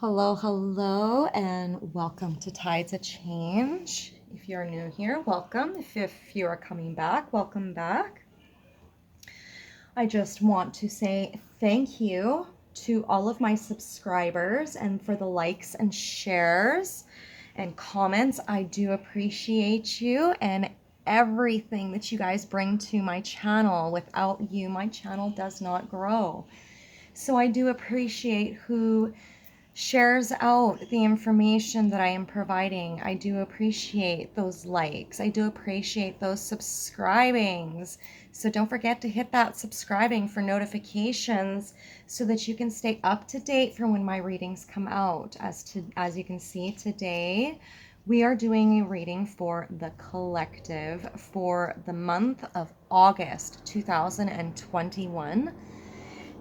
Hello, hello, and welcome to Tides of Change. If you're new here, welcome. If you are coming back, welcome back. I just want to say thank you to all of my subscribers and for the likes and shares and comments. I do appreciate you and everything that you guys bring to my channel. Without you, my channel does not grow. So I do appreciate who shares out the information that I am providing. I do appreciate those likes. I do appreciate those subscribings. So don't forget to hit that subscribing for notifications so that you can stay up to date for when my readings come out. As you can see today, we are doing a reading for the collective for the month of August 2021.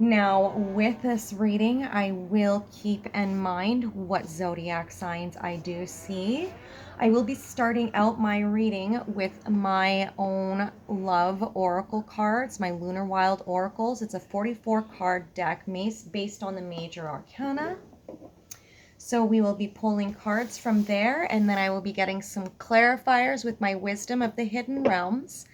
Now, with this reading, I will keep in mind what zodiac signs I do see. I will be starting out my reading with my own love oracle cards, my Lunar Wild Oracles. It's a 44 card deck based on the major arcana. So we will be pulling cards from there, and then I will be getting some clarifiers with my Wisdom of the Hidden Realms.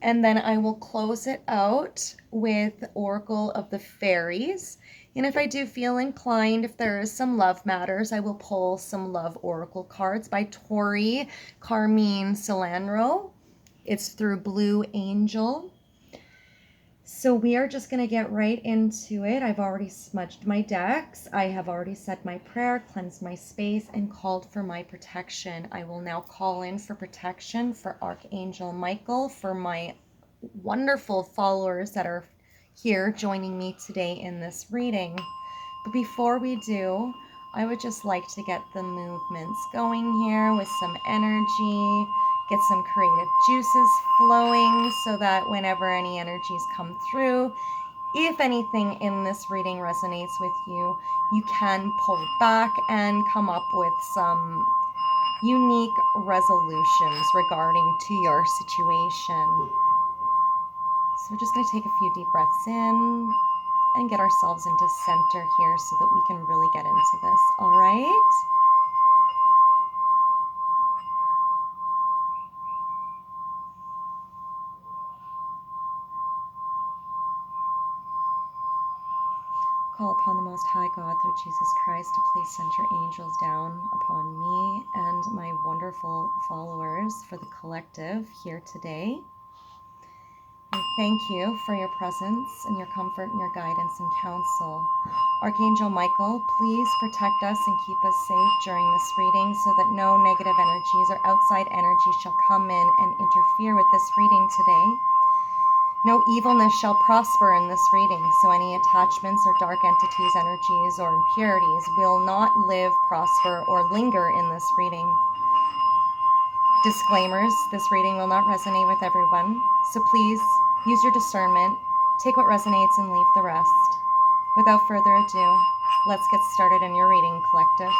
And then I will close it out with Oracle of the Fairies. And if I do feel inclined, if there is some love matters, I will pull some love oracle cards by Tori Carmine Solanro. It's through Blue Angel. So we are just going to get right into it. I've already smudged my decks. I have already said my prayer, cleansed my space, and called for my protection. I will now call in for protection for Archangel Michael, for my wonderful followers that are here joining me today in this reading. But before we do, I would just like to get the movements going here with some energy. Get some creative juices flowing so that whenever any energies come through, if anything in this reading resonates with you, you can pull back and come up with some unique resolutions regarding to your situation. So we're just going to take a few deep breaths in and get ourselves into center here so that we can really get into this. All right? Call upon the Most High God through Jesus Christ to please send your angels down upon me and my wonderful followers for the collective here today. I thank you for your presence and your comfort and your guidance and counsel. Archangel Michael, please protect us and keep us safe during this reading so that no negative energies or outside energies shall come in and interfere with this reading today. No evilness shall prosper in this reading, so any attachments or dark entities, energies, or impurities will not live, prosper, or linger in this reading. Disclaimers, this reading will not resonate with everyone, so please use your discernment, take what resonates and leave the rest. Without further ado, let's get started in your reading, collective.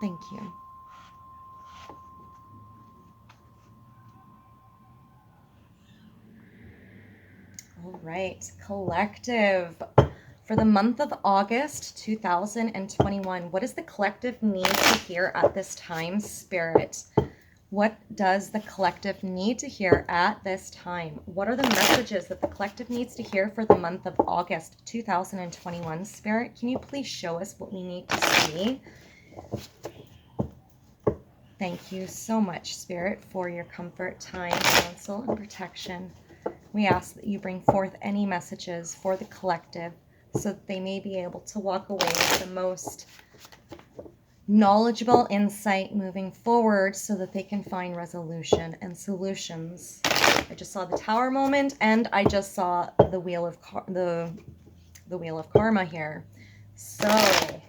Thank you. All right, collective. For the month of August 2021, what does the collective need to hear at this time, Spirit? What does the collective need to hear at this time? What are the messages that the collective needs to hear for the month of August 2021, Spirit? Can you please show us what we need to see? Thank you so much, Spirit, for your comfort, time, counsel, and protection. We ask that you bring forth any messages for the collective so that they may be able to walk away with the most knowledgeable insight moving forward so that they can find resolution and solutions. I just saw the Tower moment and I just saw the Wheel of the Wheel of Karma here. So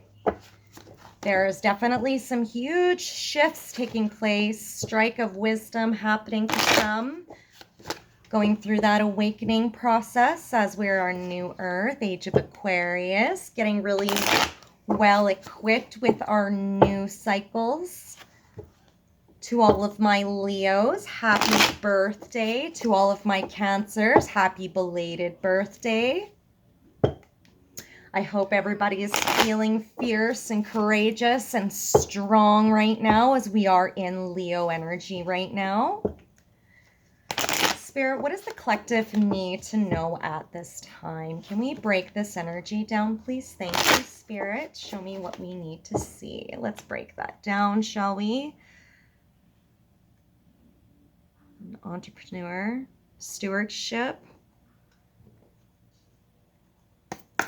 there's definitely some huge shifts taking place, strike of wisdom happening for some. Going through that awakening process as we're our new Earth, Age of Aquarius, getting really well equipped with our new cycles. To all of my Leos, happy birthday. To all of my Cancers, happy belated birthday. I hope everybody is feeling fierce and courageous and strong right now, as we are in Leo energy right now. Spirit, what does the collective need to know at this time? Can we break this energy down, please? Thank you, Spirit. Show me what we need to see. Let's break that down, shall we? Entrepreneur, stewardship,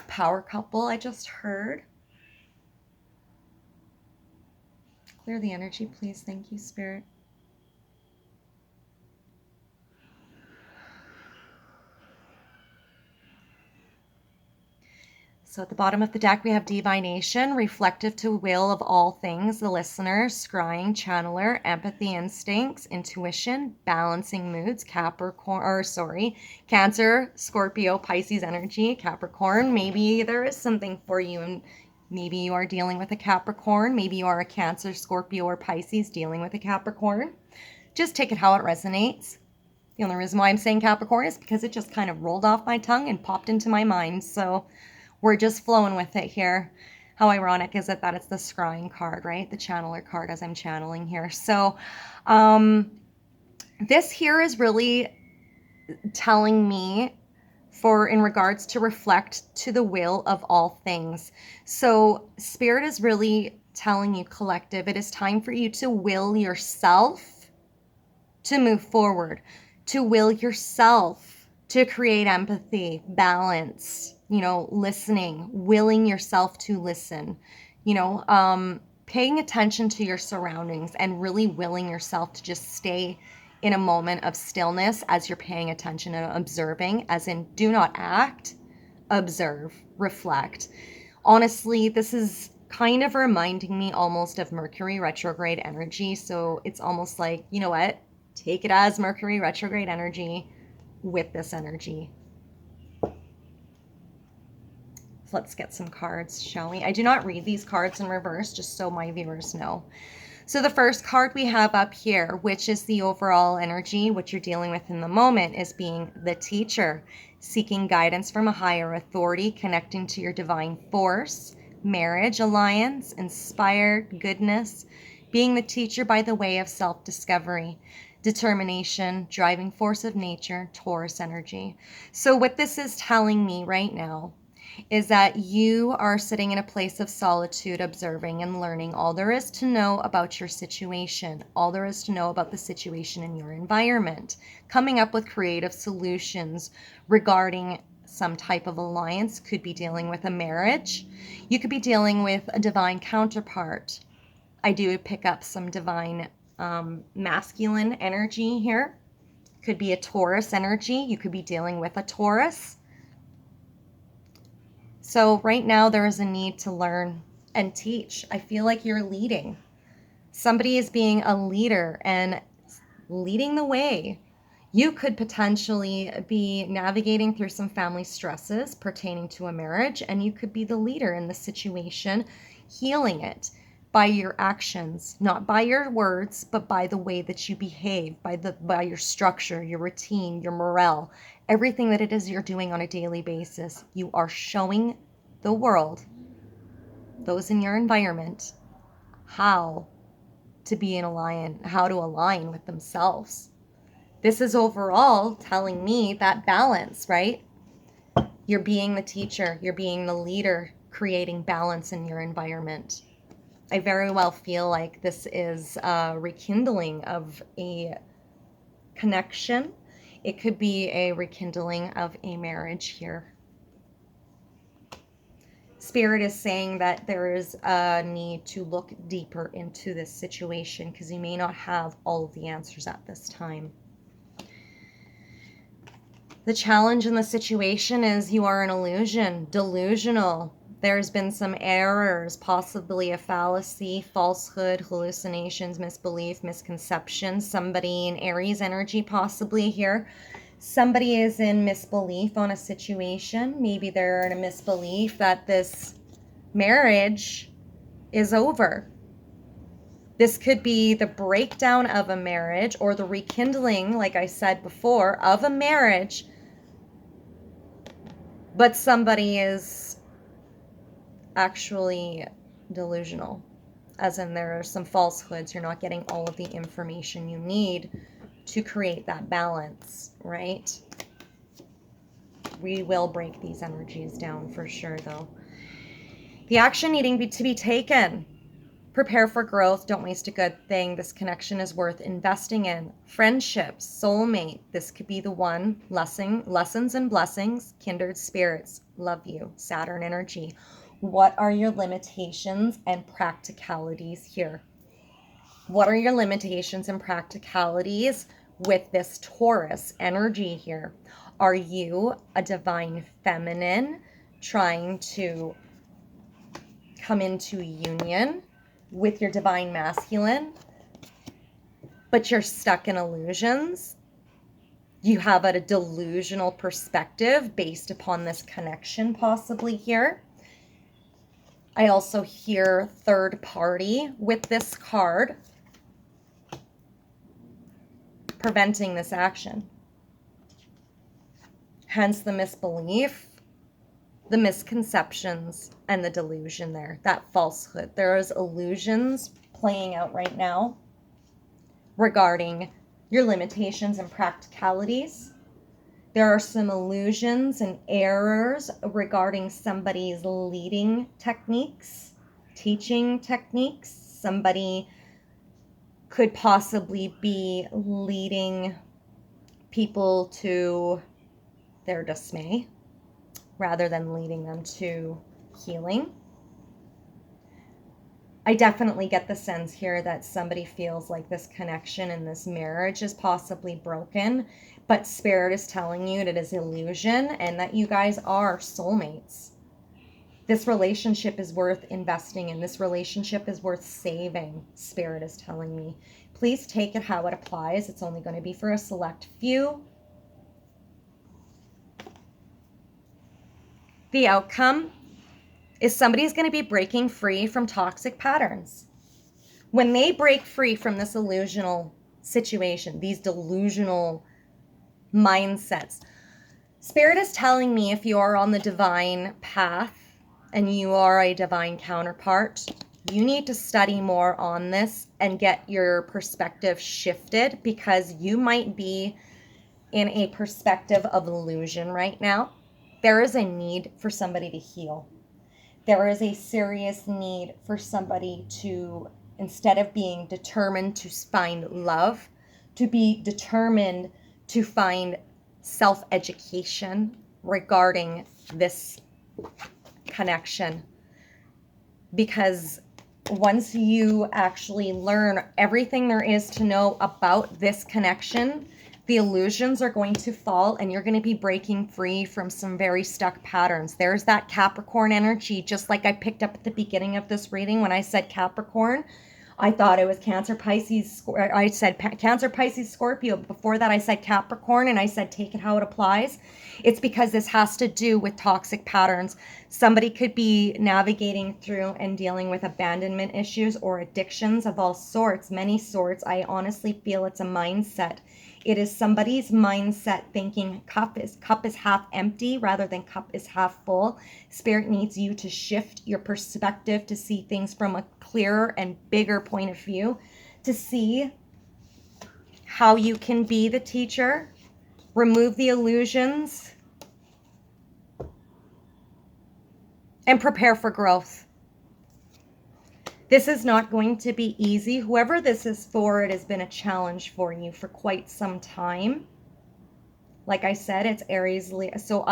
power couple, I just heard. Clear the energy, please. Thank you, Spirit. So at the bottom of the deck, we have divination, reflective to will of all things, the listener, scrying, channeler, empathy, instincts, intuition, balancing moods, Cancer, Scorpio, Pisces energy, Capricorn. Maybe there is something for you, and maybe you are dealing with a Capricorn. Maybe you are a Cancer, Scorpio, or Pisces dealing with a Capricorn. Just take it how it resonates. The only reason why I'm saying Capricorn is because it just kind of rolled off my tongue and popped into my mind. So we're just flowing with it here. How ironic is it that it's the scrying card, right? The channeler card as I'm channeling here. So this here is really telling me in regards to reflect to the will of all things. So Spirit is really telling you, collective, it is time for you to will yourself to move forward, to will yourself to create empathy, balance, listening, willing yourself to listen, paying attention to your surroundings and really willing yourself to just stay in a moment of stillness as you're paying attention and observing, as in do not act, observe, reflect. Honestly, this is kind of reminding me almost of Mercury retrograde energy. So it's almost like, you know what? Take it as Mercury retrograde energy with this energy. Let's get some cards, shall we? I do not read these cards in reverse, just so my viewers know. So the first card we have up here, which is the overall energy, what you're dealing with in the moment, is being the teacher, seeking guidance from a higher authority, connecting to your divine force, marriage, alliance, inspired, goodness, being the teacher by the way of self-discovery, determination, driving force of nature, Taurus energy. So what this is telling me right now is that you are sitting in a place of solitude, observing and learning all there is to know about your situation, all there is to know about the situation in your environment, coming up with creative solutions regarding some type of alliance. Could be dealing with a marriage. You could be dealing with a divine counterpart. I do pick up some divine masculine energy here. Could be a Taurus energy. You could be dealing with a Taurus. So right now there is a need to learn and teach. I feel like you're leading. Somebody is being a leader and leading the way. You could potentially be navigating through some family stresses pertaining to a marriage, and you could be the leader in the situation, healing it by your actions, not by your words, but by the way that you behave, by your structure, your routine, your morale, everything that it is you're doing on a daily basis. You are showing the world, those in your environment, how to be how to align with themselves. This is overall telling me that balance, right? You're being the teacher, you're being the leader, creating balance in your environment. I very well feel like this is a rekindling of a connection. It could be a rekindling of a marriage here. Spirit is saying that there is a need to look deeper into this situation because you may not have all of the answers at this time. The challenge in the situation is you are an illusion, delusional. There's been some errors, possibly a fallacy, falsehood, hallucinations, misbelief, misconception. Somebody in Aries energy possibly here. Somebody is in misbelief on a situation. Maybe they're in a misbelief that this marriage is over. This could be the breakdown of a marriage or the rekindling, like I said before, of a marriage. But somebody is actually delusional, as in there are some falsehoods. You're not getting all of the information you need to create that balance, right? We will break these energies down for sure, though. The action needing to be taken. Prepare for growth. Don't waste a good thing. This connection is worth investing in. Friendships, soulmate. This could be the one. Lessons and blessings. Kindred spirits. Love you. Saturn energy. What are your limitations and practicalities here? What are your limitations and practicalities with this Taurus energy here? Are you a divine feminine trying to come into union with your divine masculine, but you're stuck in illusions? You have a delusional perspective based upon this connection possibly here. I also hear third party with this card preventing this action. Hence the misbelief, the misconceptions, and the delusion there, that falsehood. There is illusions playing out right now regarding your limitations and practicalities. There are some illusions and errors regarding somebody's leading techniques, teaching techniques. Somebody could possibly be leading people to their dismay rather than leading them to healing. I definitely get the sense here that somebody feels like this connection and this marriage is possibly broken, but Spirit is telling you that it is illusion and that you guys are soulmates. This relationship is worth investing in. This relationship is worth saving, Spirit is telling me. Please take it how it applies. It's only going to be for a select few. The outcome is somebody's going to be breaking free from toxic patterns. When they break free from this illusional situation, these delusional mindsets, Spirit is telling me if you are on the divine path and you are a divine counterpart, you need to study more on this and get your perspective shifted, because you might be in a perspective of illusion right now. There is a need for somebody to heal. There is a serious need for somebody to, instead of being determined to find love, to be determined to find self-education regarding this connection. Because once you actually learn everything there is to know about this connection, the illusions are going to fall and you're going to be breaking free from some very stuck patterns. There's that Capricorn energy, just like I picked up at the beginning of this reading when I said Capricorn. I thought it was Cancer, Pisces. I said Cancer, Pisces, Scorpio. Before that, I said Capricorn, and I said take it how it applies. It's because this has to do with toxic patterns. Somebody could be navigating through and dealing with abandonment issues or addictions of all sorts, many sorts. I honestly feel it's a mindset. It is somebody's mindset thinking cup is half empty rather than cup is half full. Spirit needs you to shift your perspective to see things from a clearer and bigger point of view, to see how you can be the teacher, remove the illusions, and prepare for growth. This is not going to be easy. Whoever this is for, it has been a challenge for you for quite some time. Like I said, it's Aries. So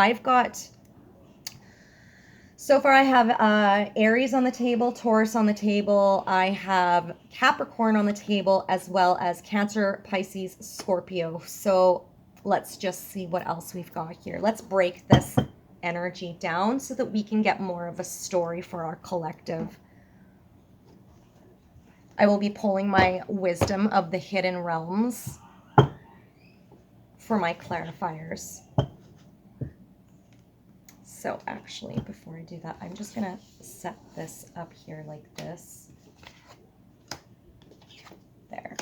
so far I have Aries on the table, Taurus on the table. I have Capricorn on the table, as well as Cancer, Pisces, Scorpio. So let's just see what else we've got here. Let's break this energy down so that we can get more of a story for our collective. I will be pulling my Wisdom of the Hidden Realms for my clarifiers. So actually, before I do that, I'm just going to set this up here like this. There.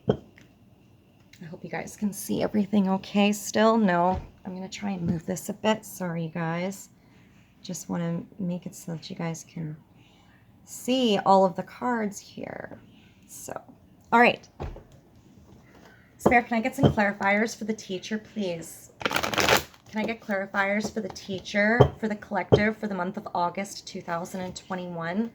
I hope you guys can see everything okay still. No, I'm going to try and move this a bit. Sorry, guys. Just want to make it so that you guys can see all of the cards here. So, all right. Spirit, can I get some clarifiers for the teacher, please? Can I get clarifiers for the teacher, for the collective, for the month of August 2021?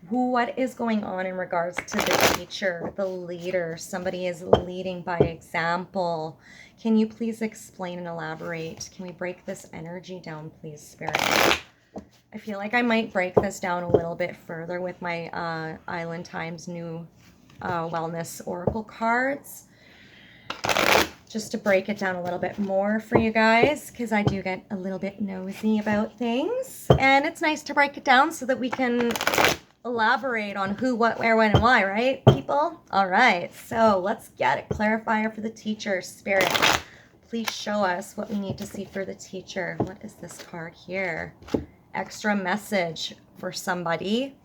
What is going on in regards to the teacher, the leader? Somebody is leading by example. Can you please explain and elaborate? Can we break this energy down, please, Spirit? I feel like I might break this down a little bit further with my Island Times new wellness oracle cards. Just to break it down a little bit more for you guys, because I do get a little bit nosy about things. And it's nice to break it down so that we can elaborate on who, what, where, when, and why, right, people? All right, so let's get it. Clarifier for the teacher, Spirit. Please show us what we need to see for the teacher. What is this card here? Extra message for somebody.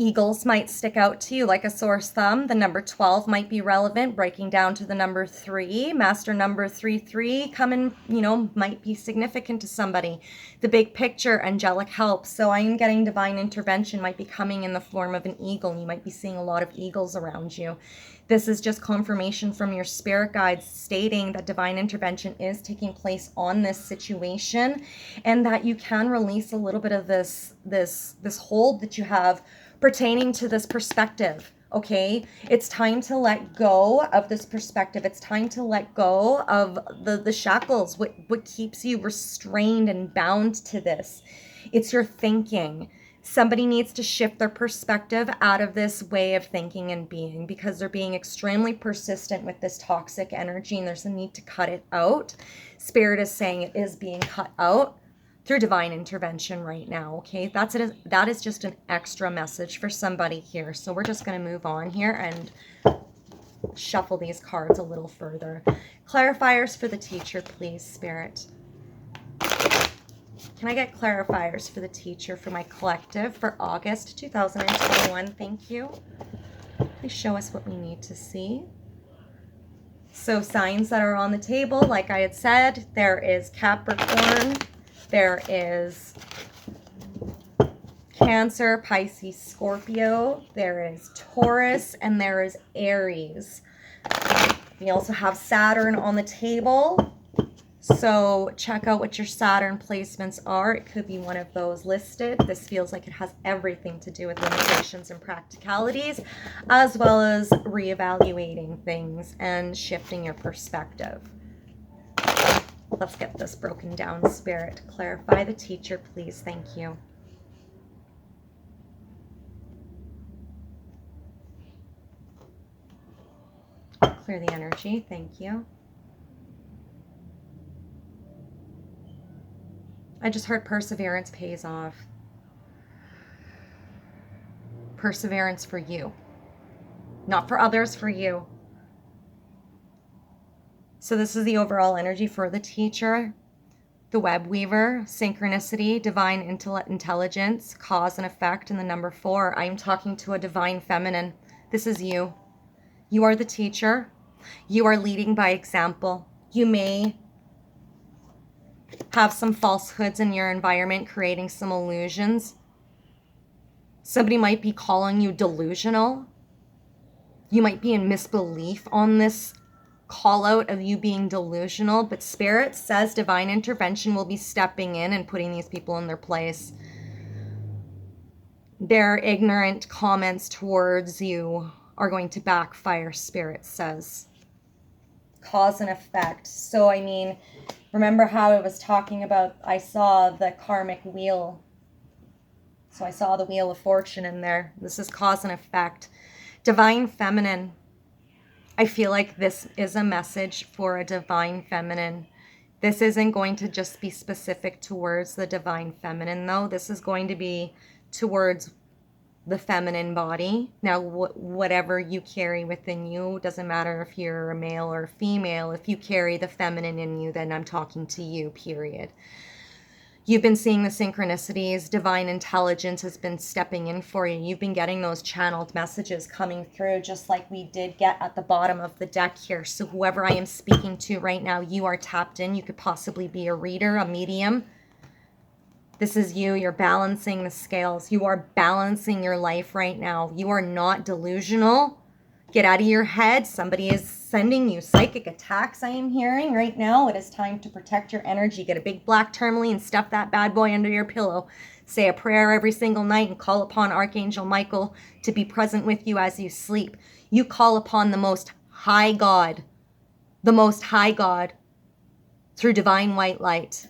Eagles might stick out to you like a sore thumb. The number 12 might be relevant, breaking down to the number 3. Master number 3 coming, might be significant to somebody. The big picture, angelic help. So I am getting divine intervention might be coming in the form of an eagle. You might be seeing a lot of eagles around you. This is just confirmation from your spirit guides stating that divine intervention is taking place on this situation, and that you can release a little bit of this hold that you have pertaining to this perspective. Okay, it's time to let go of this perspective. It's time to let go of the shackles, what keeps you restrained and bound to this. It's your thinking. Somebody needs to shift their perspective out of this way of thinking and being, because they're being extremely persistent with this toxic energy, and there's a need to cut it out. Spirit is saying it is being cut out through divine intervention right now. Okay, that is just an extra message for somebody here. So we're just going to move on here and shuffle these cards a little further. Clarifiers for the teacher, please, Spirit. Can I get clarifiers for the teacher for my collective for August 2021? Thank you. Please show us what we need to see. So signs that are on the table, like I had said, there is Capricorn, there is Cancer, Pisces, Scorpio, there is Taurus, and there is Aries. We also have Saturn on the table. So check out what your Saturn placements are. It could be one of those listed. This feels like it has everything to do with limitations and practicalities, as well as reevaluating things and shifting your perspective. Let's get this broken down, Spirit. Clarify the teacher, please. Thank you. Clear the energy. Thank you. I just heard perseverance pays off. Perseverance for you. Not for others, for you. So this is the overall energy for the teacher. The web weaver, synchronicity, divine intelligence, cause and effect, and the number 4. I am talking to a divine feminine. This is you. You are the teacher. You are leading by example. You may have some falsehoods in your environment, creating some illusions. Somebody might be calling you delusional. You might be in misbelief on this call out of you being delusional, but Spirit says divine intervention will be stepping in and putting these people in their place. Their ignorant comments towards you are going to backfire, Spirit says. Cause and effect. So, I mean, remember how I was talking about, I saw the karmic wheel. So I saw the wheel of fortune in there. This is cause and effect. Divine feminine. I feel like this is a message for a divine feminine. This isn't going to just be specific towards the divine feminine, though. This is going to be towards the feminine body. Now, whatever you carry within you, doesn't matter if you're a male or a female. If you carry the feminine in you, then I'm talking to you, period. You've been seeing the synchronicities. Divine intelligence has been stepping in for you. You've been getting those channeled messages coming through, just like we did get at the bottom of the deck here. So whoever I am speaking to right now, you are tapped in. You could possibly be a reader, a medium. This is you. You're balancing the scales. You are balancing your life right now. You are not delusional. Get out of your head. Somebody is sending you psychic attacks, I am hearing right now. It is time to protect your energy. Get a big black tourmaline, stuff that bad boy under your pillow. Say a prayer every single night and call upon Archangel Michael to be present with you as you sleep. You call upon the Most High God, through divine white light.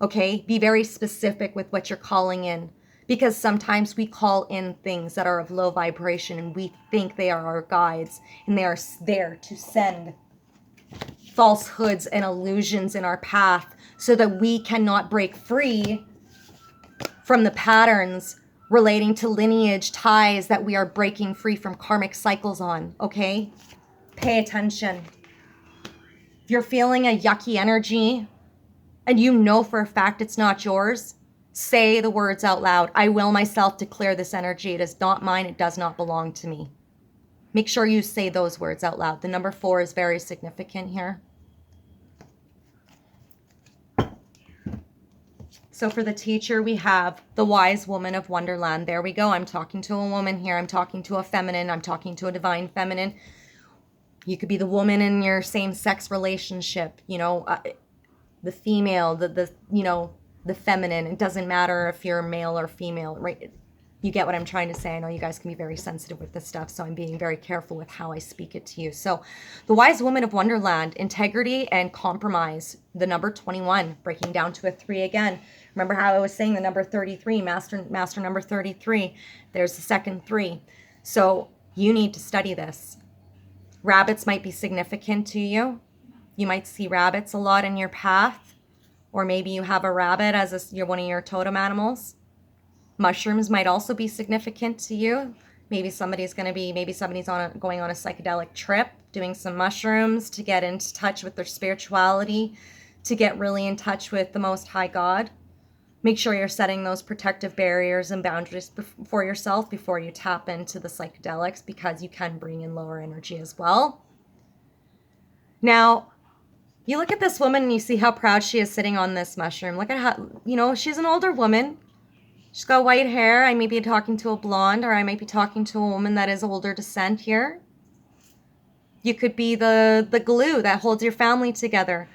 Okay? Be very specific with what you're calling in, because sometimes we call in things that are of low vibration and we think they are our guides, and they are there to send falsehoods and illusions in our path so that we cannot break free from the patterns relating to lineage ties that we are breaking free from karmic cycles on. Okay? Pay attention. If you're feeling a yucky energy and you know for a fact it's not yours, say the words out loud. I will myself declare this energy. It is not mine. It does not belong to me. Make sure you say those words out loud. The number 4 is very significant here. So for the teacher, we have the wise woman of Wonderland. There we go. I'm talking to a woman here. I'm talking to a feminine. I'm talking to a divine feminine. You could be the woman in your same-sex relationship, the female, the feminine. It doesn't matter if you're male or female, right? You get what I'm trying to say. I know you guys can be very sensitive with this stuff, so I'm being very careful with how I speak it to you. So the wise woman of Wonderland, integrity and compromise, the number 21, breaking down to a 3 again. Remember how I was saying the number 33, master number 33. There's the second 3. So you need to study this. Rabbits might be significant to you. You might see rabbits a lot in your path, or maybe you have a rabbit as one of your totem animals. Mushrooms might also be significant to you. Maybe somebody's going on a psychedelic trip, doing some mushrooms to get into touch with their spirituality, to get really in touch with the Most High God. Make sure you're setting those protective barriers and boundaries for yourself before you tap into the psychedelics, because you can bring in lower energy as well. Now, you look at this woman and you see how proud she is sitting on this mushroom. Look at how, she's an older woman. She's got white hair. I may be talking to a blonde, or I might be talking to a woman that is older descent here. You could be the glue that holds your family together.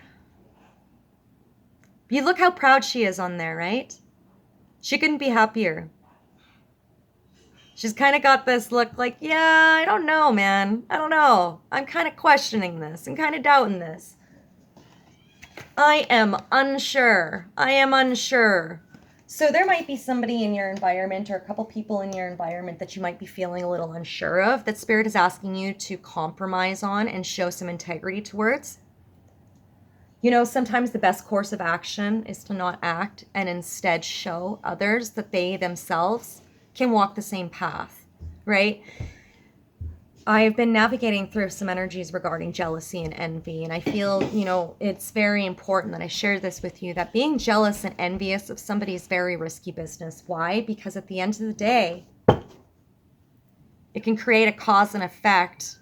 You look how proud she is on there, right? She couldn't be happier. She's kind of got this look like, yeah, I don't know, man. I don't know. I'm kind of questioning this. I'm kind of doubting this. I am unsure. So there might be somebody in your environment, or a couple people in your environment, that you might be feeling a little unsure of, that Spirit is asking you to compromise on and show some integrity towards. Sometimes the best course of action is to not act and instead show others that they themselves can walk the same path, right? I've been navigating through some energies regarding jealousy and envy, and I feel, it's very important that I share this with you, that being jealous and envious of somebody is very risky business. Why? Because at the end of the day, it can create a cause and effect.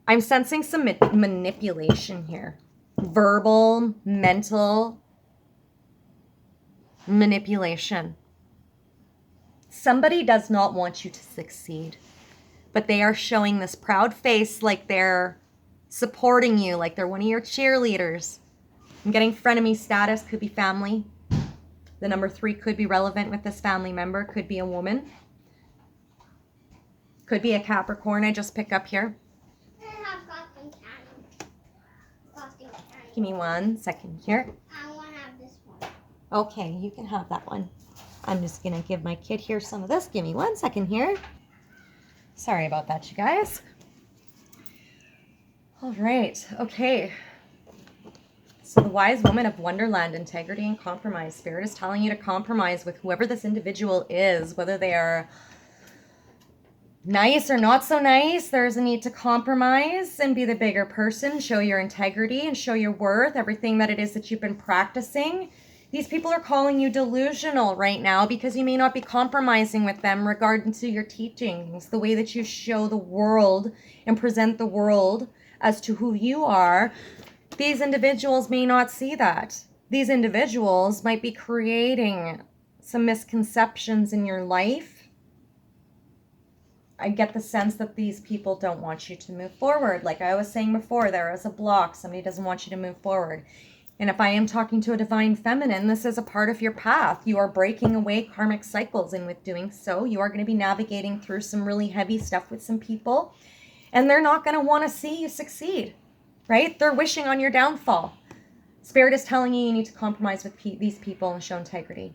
I'm sensing some manipulation here. Verbal, mental manipulation. Somebody does not want you to succeed, but they are showing this proud face like they're supporting you, like they're one of your cheerleaders. I'm getting frenemy status, could be family. The number 3 could be relevant with this family member, could be a woman. Could be a Capricorn, I just pick up here. Give me 1 second here. I want to have this one. Okay, you can have that one. I'm just going to give my kid here some of this. Give me 1 second here. Sorry about that, you guys. All right, okay. So the wise woman of Wonderland, integrity and compromise. Spirit is telling you to compromise with whoever this individual is, whether they are nice or not so nice. There's a need to compromise and be the bigger person, show your integrity and show your worth, everything that it is that you've been practicing. These people are calling you delusional right now because you may not be compromising with them regarding to your teachings, the way that you show the world and present the world as to who you are. These individuals may not see that. these individuals might be creating some misconceptions in your life. I get the sense that these people don't want you to move forward. Like I was saying before, there is a block. Somebody doesn't want you to move forward. And if I am talking to a divine feminine, this is a part of your path. You are breaking away karmic cycles. And with doing so, you are going to be navigating through some really heavy stuff with some people. And they're not going to want to see you succeed, right? They're wishing on your downfall. Spirit is telling you need to compromise with these people and show integrity.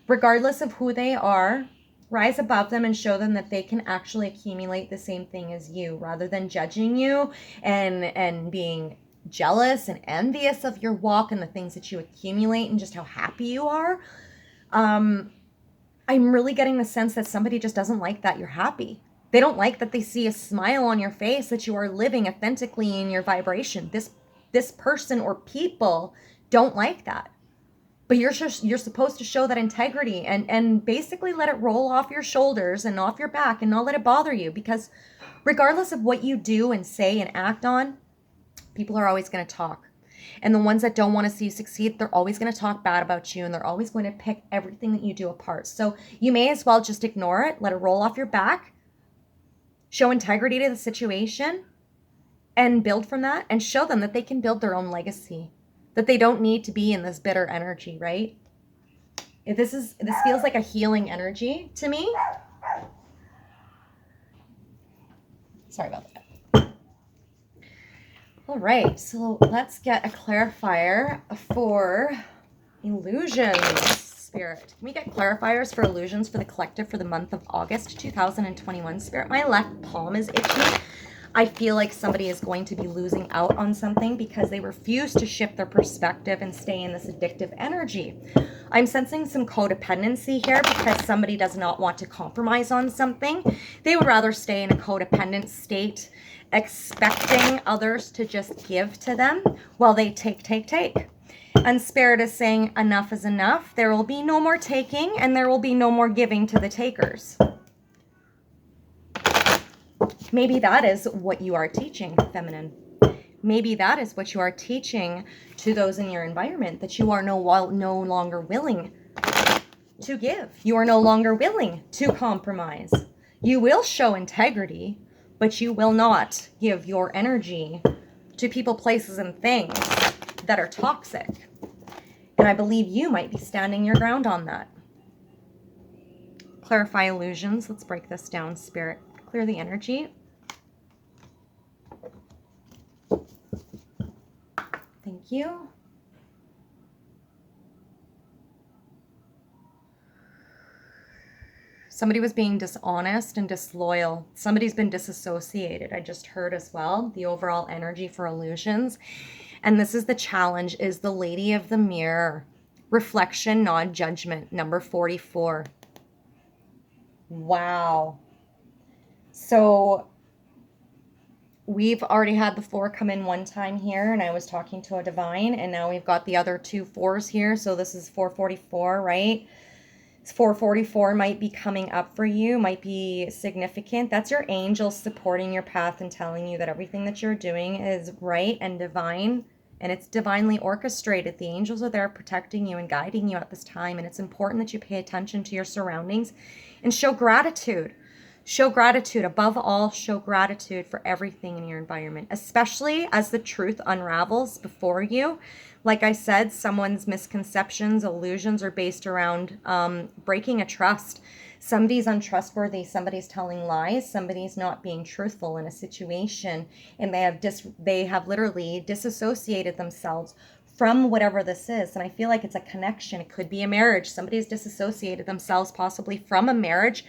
Regardless of who they are, rise above them and show them that they can actually accumulate the same thing as you, rather than judging you and being jealous and envious of your walk and the things that you accumulate and just how happy you are. I'm really getting the sense that somebody just doesn't like that you're happy. They don't like that they see a smile on your face, that you are living authentically in your vibration. This person or people don't like that. But you're supposed to show that integrity and basically let it roll off your shoulders and off your back and not let it bother you, because regardless of what you do and say and act on, people are always going to talk. And the ones that don't want to see you succeed, they're always going to talk bad about you, and they're always going to pick everything that you do apart. So you may as well just ignore it, let it roll off your back, show integrity to the situation, and build from that, and show them that they can build their own legacy, that they don't need to be in this bitter energy, right? This feels like a healing energy to me. Sorry about that. All right, so let's get a clarifier for illusions, Spirit. Can we get clarifiers for illusions for the collective for the month of August 2021, Spirit? My left palm is itchy. I feel like somebody is going to be losing out on something because they refuse to shift their perspective and stay in this addictive energy. I'm sensing some codependency here because somebody does not want to compromise on something. They would rather stay in a codependent state, expecting others to just give to them while they take. And Spirit is saying enough is enough. There will be no more taking, and there will be no more giving to the takers. Maybe that is what you are teaching, feminine. Maybe that is what you are teaching to those in your environment, that you are no longer willing to give. You are no longer willing to compromise. You will show integrity, but you will not give your energy to people, places, and things that are toxic. And I believe you might be standing your ground on that. Clarify illusions. Let's break this down, Spirit. Clear the energy. Thank you. Somebody was being dishonest and disloyal. Somebody's been disassociated. I just heard as well the overall energy for illusions. And this is the challenge, is the Lady of the Mirror. Reflection, non-judgment, number 44. Wow. So we've already had the 4 come in one time here, and I was talking to a divine, and now we've got the other 2 4s here. So this is 444, right? 444 might be coming up for you, might be significant. That's your angels supporting your path and telling you that everything that you're doing is right and divine, and it's divinely orchestrated. The angels are there protecting you and guiding you at this time, and it's important that you pay attention to your surroundings and show gratitude. Show gratitude. Above all, show gratitude for everything in your environment, especially as the truth unravels before you. Like I said, someone's misconceptions, illusions are based around breaking a trust. Somebody's untrustworthy, somebody's telling lies, somebody's not being truthful in a situation, and they have literally disassociated themselves from whatever this is. And I feel like it's a connection. It could be a marriage. Somebody's disassociated themselves possibly from a marriage,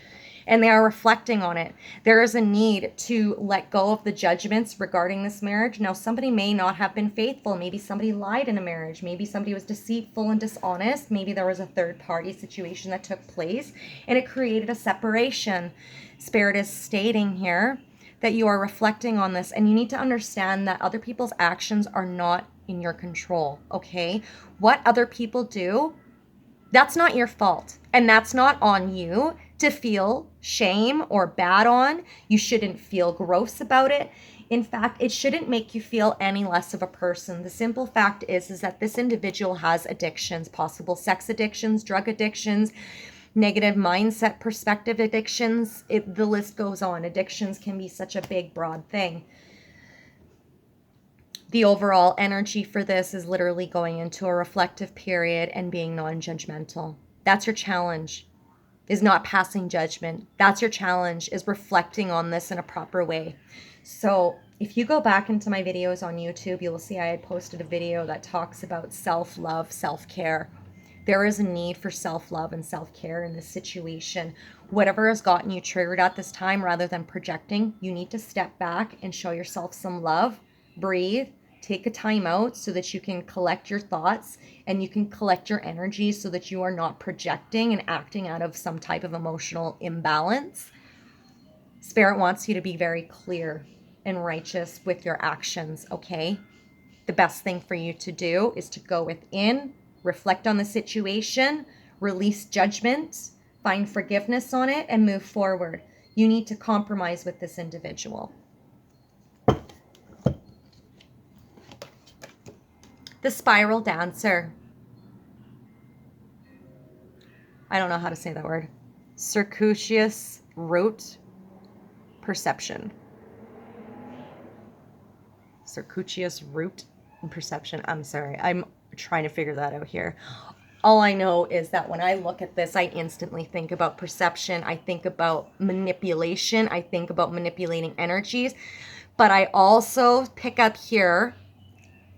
and they are reflecting on it. There is a need to let go of the judgments regarding this marriage. Now, somebody may not have been faithful. Maybe somebody lied in a marriage. Maybe somebody was deceitful and dishonest. Maybe there was a third-party situation that took place, and it created a separation. Spirit is stating here that you are reflecting on this, and you need to understand that other people's actions are not in your control, okay? What other people do, that's not your fault, and that's not on you. to feel shame or bad on. You shouldn't feel gross about it. In fact, it shouldn't make you feel any less of a person. The simple fact is that this individual has addictions, possible sex addictions, drug addictions, negative mindset perspective addictions. The list goes on. Addictions can be such a big, broad thing. The overall energy for this is literally going into a reflective period and being non-judgmental. That's your challenge, is not passing judgment. That's your challenge, is reflecting on this in a proper way. So if you go back into my videos on YouTube, you'll see I had posted a video that talks about self-love, self-care. There is a need for self-love and self-care in this situation. Whatever has gotten you triggered at this time, rather than projecting, you need to step back and show yourself some love, breathe, take a time out so that you can collect your thoughts and you can collect your energy so that you are not projecting and acting out of some type of emotional imbalance. Spirit wants you to be very clear and righteous with your actions, okay? The best thing for you to do is to go within, reflect on the situation, release judgment, find forgiveness on it, and move forward. You need to compromise with this individual. The Spiral Dancer. I don't know how to say that word. Circuitous route perception. Circuitous route and perception. I'm sorry. I'm trying to figure that out here. All I know is that when I look at this, I instantly think about perception. I think about manipulation. I think about manipulating energies. But I also pick up here,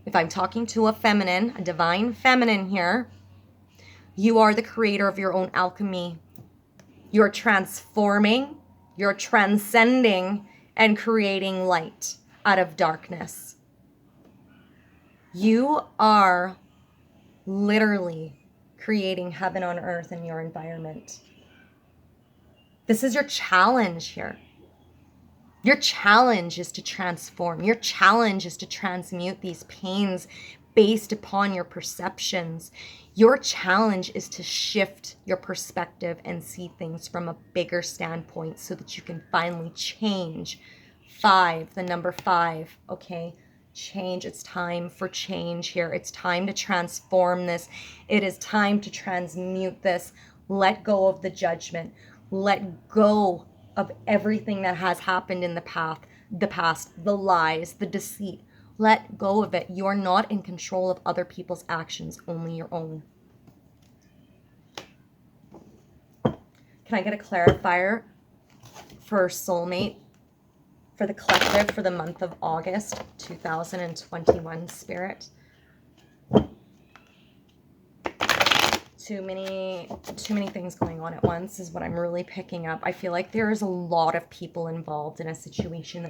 if I'm talking to a feminine, a divine feminine here, you are the creator of your own alchemy. You're transforming, you're transcending, and creating light out of darkness. You are literally creating heaven on earth in your environment. This is your challenge here. Your challenge is to transform. Your challenge is to transmute these pains based upon your perceptions. Your challenge is to shift your perspective and see things from a bigger standpoint so that you can finally change. 5, the number 5, okay? Change. It's time for change here. It's time to transform this. It is time to transmute this. Let go of the judgment. Let go of everything that has happened in the past, the lies, the deceit. Let go of it. You're not in control of other people's actions, only your own. Can I get a clarifier for soulmate, for the collective, for the month of August 2021, Spirit? Too many things going on at once is what I'm really picking up. I feel like there is a lot of people involved in a situation that